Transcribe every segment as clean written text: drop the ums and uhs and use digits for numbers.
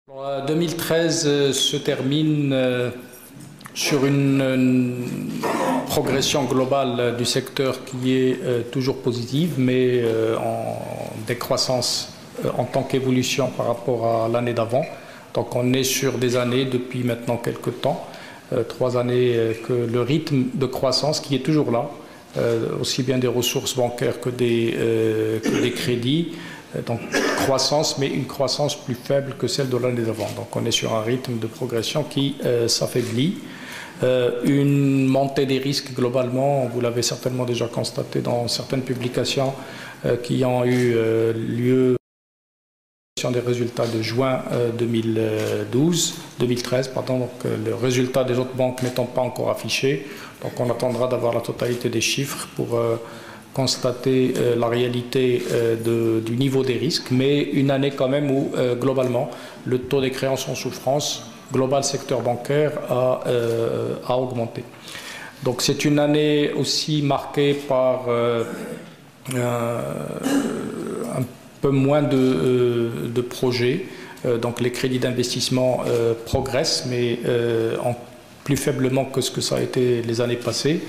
2013 se termine sur une progression globale du secteur qui est toujours positive, mais en décroissance en tant qu'évolution par rapport à l'année d'avant. Donc on est sur des années depuis maintenant quelques temps, 3 années que le rythme de croissance qui est toujours là, aussi bien des ressources bancaires que des crédits. Donc croissance, mais une croissance plus faible que celle de l'année d'avant. Donc on est sur un rythme de progression qui s'affaiblit. Une montée des risques globalement, vous l'avez certainement déjà constaté dans certaines publications qui ont eu lieu des résultats de juin 2013, pardon, donc le résultat des autres banques n'étant pas encore affiché. Donc on attendra d'avoir la totalité des chiffres pour constater la réalité du niveau des risques, mais une année quand même où globalement le taux des créances en souffrance, global secteur bancaire, a augmenté. Donc c'est une année aussi marquée par un peu moins de projets, donc les crédits d'investissement progressent, mais plus faiblement que ce que ça a été les années passées.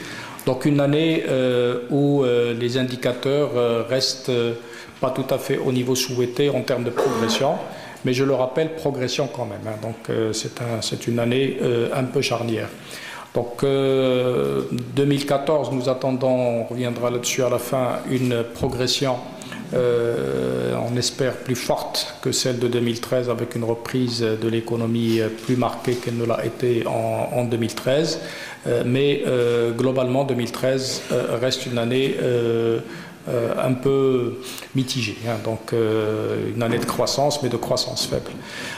Donc une année où les indicateurs restent pas tout à fait au niveau souhaité en termes de progression, mais je le rappelle, progression quand même. Hein. Donc c'est une année un peu charnière. Donc 2014, nous attendons, on reviendra là-dessus à la fin, une progression, on espère, plus forte que celle de 2013, avec une reprise de l'économie plus marquée qu'elle ne l'a été en 2013. Mais globalement, 2013 reste une année un peu mitigée, hein, donc une année de croissance, mais de croissance faible.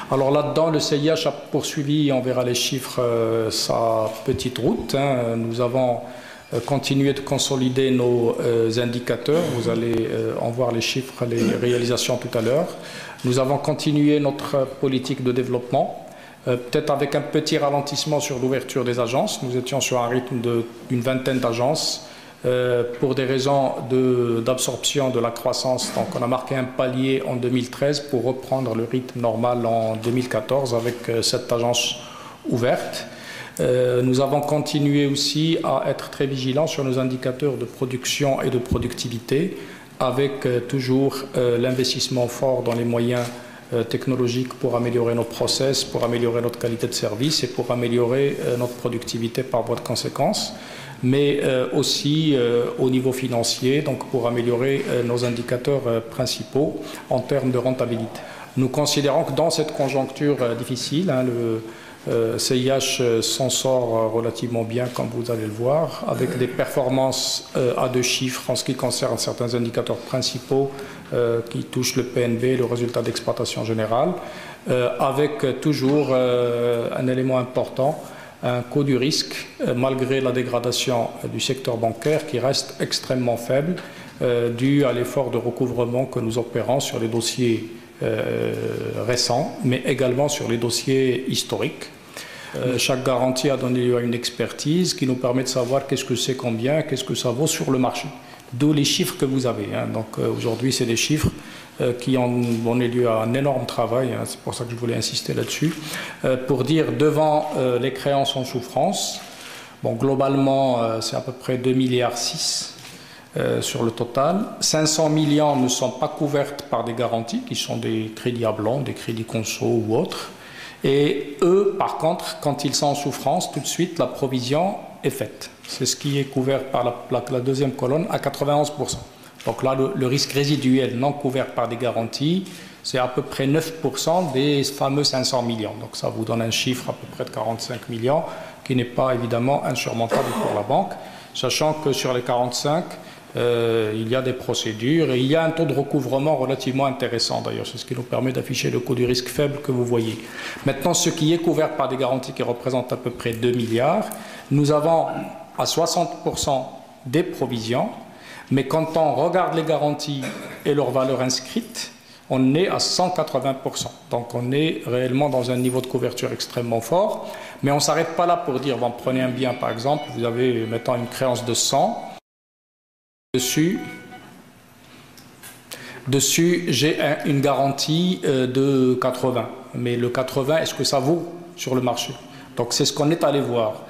Alors là-dedans, le CIH a poursuivi, on verra les chiffres, sa petite route. Hein. Nous avons continué de consolider nos indicateurs. Vous allez en voir les chiffres, les réalisations tout à l'heure. Nous avons continué notre politique de développement. Peut-être avec un petit ralentissement sur l'ouverture des agences. Nous étions sur un rythme d'une vingtaine d'agences pour des raisons d'absorption de la croissance. Donc on a marqué un palier en 2013 pour reprendre le rythme normal en 2014 avec 7 agences ouvertes. Nous avons continué aussi à être très vigilants sur nos indicateurs de production et de productivité avec toujours l'investissement fort dans les moyens technologiques pour améliorer nos process, pour améliorer notre qualité de service et pour améliorer notre productivité par voie de conséquence, mais aussi au niveau financier, donc pour améliorer nos indicateurs principaux en termes de rentabilité. Nous considérons que dans cette conjoncture difficile, hein, le CIH s'en sort relativement bien, comme vous allez le voir, avec des performances à 2 chiffres en ce qui concerne certains indicateurs principaux qui touchent le PNB, le résultat d'exploitation générale, avec toujours un élément important, un coût du risque, malgré la dégradation du secteur bancaire qui reste extrêmement faible, dû à l'effort de recouvrement que nous opérons sur les dossiers récents, mais également sur les dossiers historiques. Chaque garantie a donné lieu à une expertise qui nous permet de savoir qu'est-ce que c'est combien, qu'est-ce que ça vaut sur le marché. D'où les chiffres que vous avez. Hein. Donc aujourd'hui, c'est des chiffres qui ont donné lieu à un énorme travail, hein, c'est pour ça que je voulais insister là-dessus, pour dire devant les créances en souffrance, bon, globalement, c'est à peu près 2,6 milliards sur le total. 500 millions ne sont pas couvertes par des garanties, qui sont des crédits à blanc, des crédits conso ou autres. Et eux, par contre, quand ils sont en souffrance, tout de suite, la provision est faite. C'est ce qui est couvert par la deuxième colonne à 91%. Donc là, le risque résiduel non couvert par des garanties, c'est à peu près 9% des fameux 500 millions. Donc ça vous donne un chiffre à peu près de 45 millions, qui n'est pas évidemment insurmontable pour la banque, sachant que sur les 45, il y a des procédures et il y a un taux de recouvrement relativement intéressant d'ailleurs. C'est ce qui nous permet d'afficher le coût du risque faible que vous voyez. Maintenant, ce qui est couvert par des garanties qui représentent à peu près 2 milliards, nous avons à 60% des provisions, mais quand on regarde les garanties et leurs valeurs inscrites, on est à 180%. Donc on est réellement dans un niveau de couverture extrêmement fort, mais on ne s'arrête pas là pour dire, bon, prenez un bien par exemple, vous avez maintenant une créance de 100, Dessus, j'ai une garantie de 80. mais le 80, est-ce que ça vaut sur le marché? Donc c'est ce qu'on est allé voir.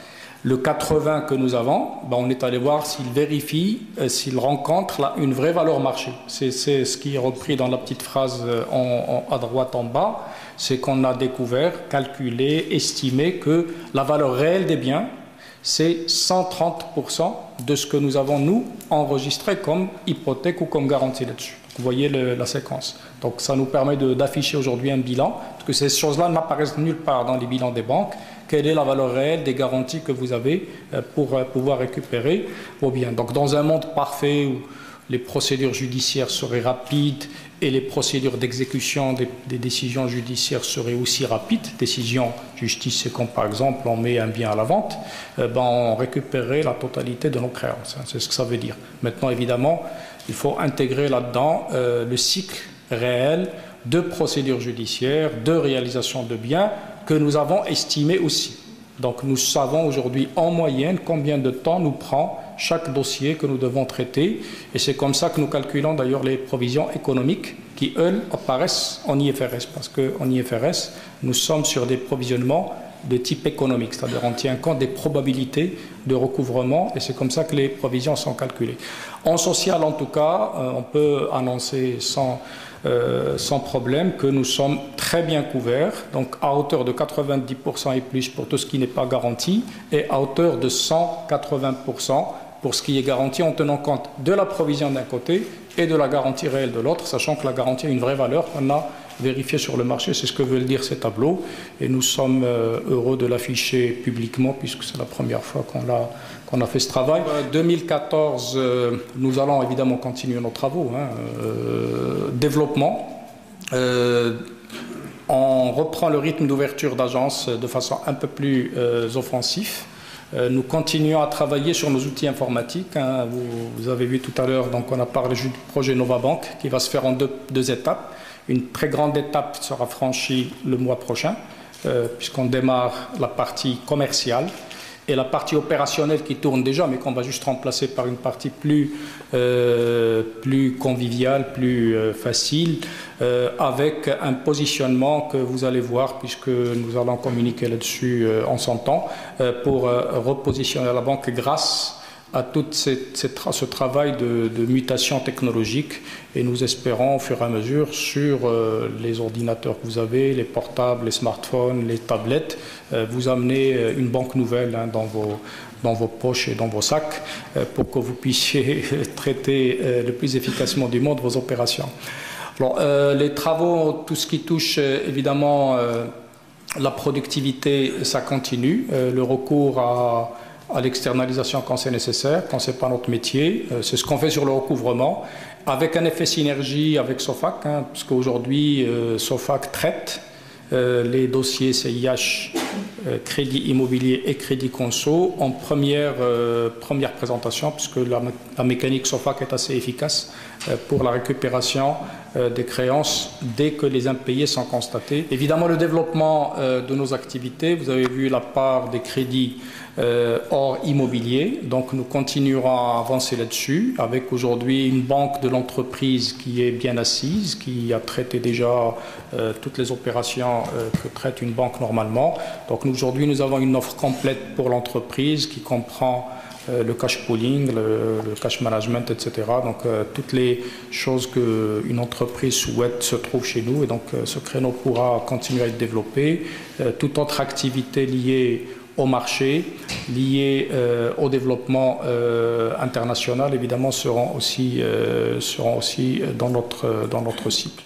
Le 80 que nous avons, ben, on est allé voir s'il vérifie, s'il rencontre là, une vraie valeur marché. C'est ce qui est repris dans la petite phrase à droite en bas, c'est qu'on a découvert, calculé, estimé que la valeur réelle des biens, c'est 130% de ce que nous avons, nous, enregistré comme hypothèque ou comme garantie là-dessus. Vous voyez la séquence. Donc ça nous permet d'afficher aujourd'hui un bilan, parce que ces choses-là n'apparaissent nulle part dans les bilans des banques. Quelle est la valeur réelle des garanties que vous avez pour pouvoir récupérer vos biens. Donc dans un monde parfait où les procédures judiciaires seraient rapides et les procédures d'exécution des décisions judiciaires seraient aussi rapides, décision justice, c'est comme par exemple on met un bien à la vente, ben on récupérerait la totalité de nos créances, c'est ce que ça veut dire. Maintenant évidemment, il faut intégrer là-dedans le cycle réel de procédures judiciaires, de réalisation de biens que nous avons estimé aussi. Donc nous savons aujourd'hui en moyenne combien de temps nous prend chaque dossier que nous devons traiter et c'est comme ça que nous calculons d'ailleurs les provisions économiques qui, elles, apparaissent en IFRS parce qu'en IFRS, nous sommes sur des provisionnements de type économique, c'est-à-dire on tient compte des probabilités de recouvrement et c'est comme ça que les provisions sont calculées. En social, en tout cas, on peut annoncer sans problème que nous sommes très bien couverts, donc à hauteur de 90% et plus pour tout ce qui n'est pas garanti et à hauteur de 180% pour ce qui est garanti en tenant compte de la provision d'un côté et de la garantie réelle de l'autre, sachant que la garantie a une vraie valeur qu'on a vérifiée sur le marché, c'est ce que veulent dire ces tableaux et nous sommes heureux de l'afficher publiquement puisque c'est la première fois qu'on a fait ce travail. 2014, nous allons évidemment continuer nos travaux, développement. On reprend le rythme d'ouverture d'agence de façon un peu plus offensive. Nous continuons à travailler sur nos outils informatiques. Vous avez vu tout à l'heure, donc on a parlé du projet Novabank qui va se faire en deux étapes. Une très grande étape sera franchie le mois prochain, puisqu'on démarre la partie commerciale et la partie opérationnelle qui tourne déjà, mais qu'on va juste remplacer par une partie plus conviviale, plus facile, avec un positionnement que vous allez voir, puisque nous allons communiquer là-dessus en son temps, pour repositionner la banque grâce à tout ce travail de mutation technologique et nous espérons au fur et à mesure sur les ordinateurs que vous avez, les portables, les smartphones, les tablettes, vous amener une banque nouvelle dans vos poches et dans vos sacs pour que vous puissiez traiter le plus efficacement du monde vos opérations. Alors, les travaux, tout ce qui touche évidemment la productivité, ça continue. Le recours à l'externalisation quand c'est nécessaire, quand ce n'est pas notre métier. C'est ce qu'on fait sur le recouvrement, avec un effet synergie avec SOFAC, parce qu'aujourd'hui, SOFAC traite les dossiers CIH, crédit immobilier et crédit conso en première présentation, puisque la mécanique SOFAC est assez efficace pour la récupération des créances dès que les impayés sont constatés. Évidemment, le développement de nos activités, vous avez vu la part des crédits hors immobilier, donc nous continuerons à avancer là-dessus avec aujourd'hui une banque de l'entreprise qui est bien assise, qui a traité déjà toutes les opérations que traite une banque normalement. Donc aujourd'hui nous avons une offre complète pour l'entreprise qui comprend le cash pooling, le cash management, etc. Donc toutes les choses qu'une entreprise souhaite se trouvent chez nous et donc ce créneau pourra continuer à être développé. Toute autre activité liée au marché, liées au développement international, évidemment, seront aussi dans notre cible.